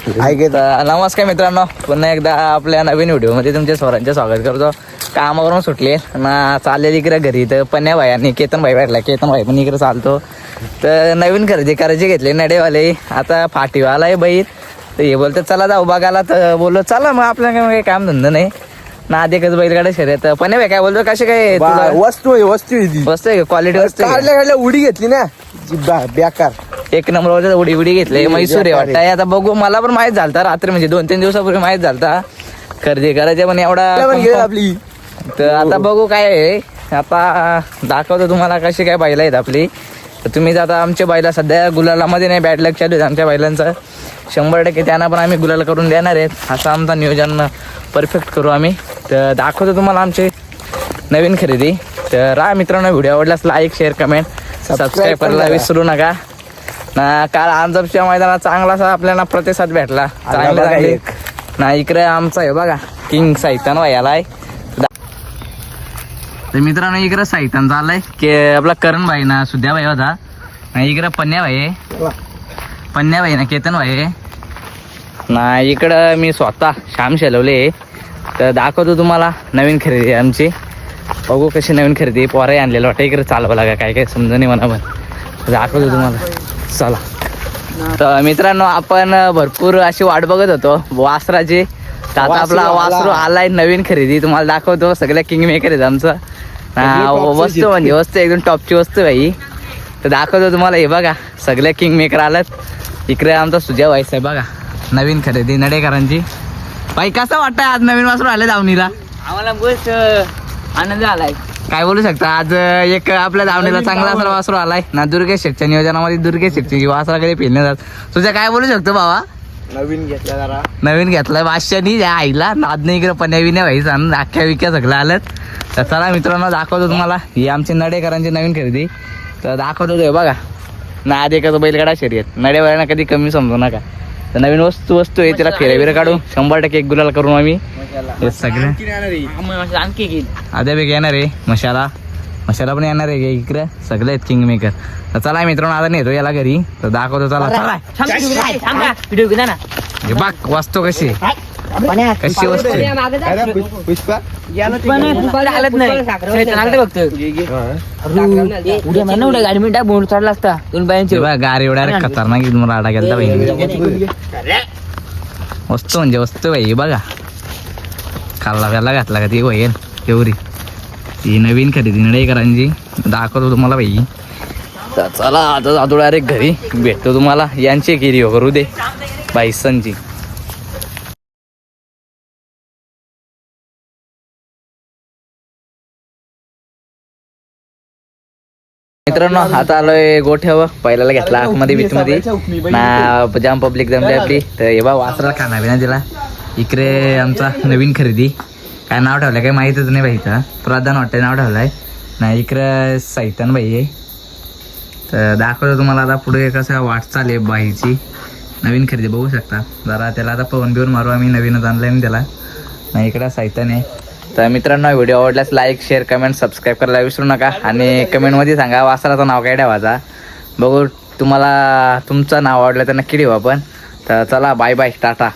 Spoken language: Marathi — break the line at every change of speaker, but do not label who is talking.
नमस्कार मित्रांनो, पुन्हा एकदा आपल्या नवीन व्हिडिओमध्ये तुमच्या सर्वांचे स्वागत करतो. कामावरून सुटले ना, चाललेली इकडे घरी. तर पन्या भाई आणि केतन भाई भेटला. केतन भाई पण इकडे चालतो. तर नवीन खरेदी करायचे घेतले नडेवाले. आता फाटीवाला आहे बैल. तर हे बोलतात चला जाऊ बघायला. तर बोललो चला मग, आपल्याला काही काम धंदा नाही ना, देखच बैलगाड्या शर्यत. पन्या भाई काय बोलतो, कसे काय
वस्तू
आहे क्वालिटी वस्तू आहे?
उडी घेतली ना बेकार,
एक नंबर उडी घेतले. म्हैसूर आहे वाटतं. आता बघू, मला पण माहित झालता रात्री, म्हणजे 2-3 दिवसापूर्वी माहित झालता खरेदी करायचे पण एवढा
आपली.
तर आता बघू काय आहे. आता दाखवतो तुम्हाला कशी काय बैल आहेत आपली. तर तुम्ही आता आमच्या बैला सध्या गुलालामध्ये नाही, बॅड लक चालू आहे आमच्या बैलांचं. 100% त्यांना पण आम्ही गुलाल करून देणार आहेत. असं आमचा नियोजन परफेक्ट करू आम्ही. तर दाखवतो तुम्हाला आमची नवीन खरेदी. तर मित्रांनो, व्हिडिओ आवडल्यास लाईक, शेअर, कमेंट, सबस्क्राईब करायला विसरू नका ना. काल आंजपच्या मैदानात चांगलासा आपल्याला प्रतिसाद भेटला. चांगले ना. इकडे आमचा आहे बघा, किंग सैतान व्हायला आहे. तर मित्रांनो, इकडे सैतान चाललाय की आपला करण भाई ना, सुद्या भाई होता ना. इकडे पन्या भाई ना, केतन भाई ना. इकडं मी स्वतः श्याम शेलवले. तर दाखवतो तुम्हाला नवीन खरेदी आमची. बघू कशी नवीन खरेदी. पोराही आणलेलं वाटतं. इकडे चालवा लागा, काय काय समजा नाही म्हणा, पण दाखवतो तुम्हाला. चला. तर मित्रांनो, आपण भरपूर अशी वाट बघत होतो वासराची. तर आता आपला वासरू आलाय नवीन खरेदी. तुम्हाला दाखवतो. सगळ्या किंग मेकर आहेत आमचं. वस्तू म्हणजे वस्तू एकदम टॉपची वस्तू भाई. तर दाखवतो तुम्हाला. हे बघा, सगळ्या किंग मेकर आलात. इकडे आमचा सुजय व्हायचा आहे बघा, नवीन खरेदी नडेकरांची. भाई कसं वाटतंय आज नवीन वासरू आले दावणीला?
आम्हाला बस आनंद आलाय.
काय बोलू शकता? आज एक आपल्या दावणीला चांगला असा वासरू आलाय ना. दुर्गेश शेठच्या नियोजनामध्ये दुर्गेश शेठची वासरा कधी फिरणे जात. तुझ्या काय बोलू शकतो बाबा?
नवीन घेतला जरा,
नवीन घेतलाय बादशानी आईला. नादने इकडे पन्याविने व्हायचा अख्ख्या विक्या सगळं आलंत. तर चला मित्रांनो, दाखवतो तुम्हाला ही आमची नडेकरांची नवीन खरेदी. तर दाखवतो ते बघा, नाद एकाचं बैलगाडा शर्यत. नडेवाल्यांना कधी कमी समजू नका. तर नवीन वस्तू आहे, तिला फेऱ्या काढू 100% एक गुलाल करून आम्ही. हे सगळं
आणखी
आद्या बेग येणार आहे. मशाला पण येणार आहे इकडे. सगळे आहेत किंग मेकर. तर चला मित्रांनो, आता नेतो याला घरी. तर दाखवतो. चला
व्हिडिओ घेता ना.
हे बघ वस्तू कशी कशी वस्तू आहे.
पुष्पा
आलत नाही फक्त उद्या महिना उद्या गाडी मिनिटा बोंड चढला असता 2 बायांचे.
गार एवढ्या खतरनाक तुम्हाला आडा गेलता भाई. वस्तू म्हणजे वस्तू भाई. बघा खाल्ला व्याला घातला का ती होईल तेवढी. ती नवीन खरेदी नडेकरांची. दाखवतो तुम्हाला भाई. तर चला आता जातो डायरेक्ट घरी. भेटतो तुम्हाला. यांची गिरी करू दे बाईसनची. मित्रांनो, आता आलोय गोठ्यावर. पहिल्याला घेतला आतमध्ये बीचमध्ये ना. जाम पब्लिक जमली आपली. तर हे बा वासरा खाना बिना दिला. इकडे आमचा नवीन खरेदी. काय नाव ठेवलंय काही माहीतच नाही बाईचं. प्रधान वाटतं नाव ठेवलंय ना. इकडे सैतान बाई आहे. तर दाखवतो तुम्हाला आता पुढे कसं वाटचाल आहे बाईची. नवीन खरेदी बघू शकता. जरा त्याला आता पवन बिवून मारू आम्ही. नवीनच ऑनलाईन त्याला ना. इकडं सैतान आहे. तर मित्रांनो, व्हिडिओ आवडल्यास लाईक, शेअर, कमेंट, सबस्क्राईब करायला विसरू नका. आणि कमेंटमध्ये सांगा वासराचं नाव काय ठेवायचा. बघू तुम्हाला तुमचं नाव आवडलं तर नक्की ठेवा आपण. तर चला, बाय बाय, टाटा.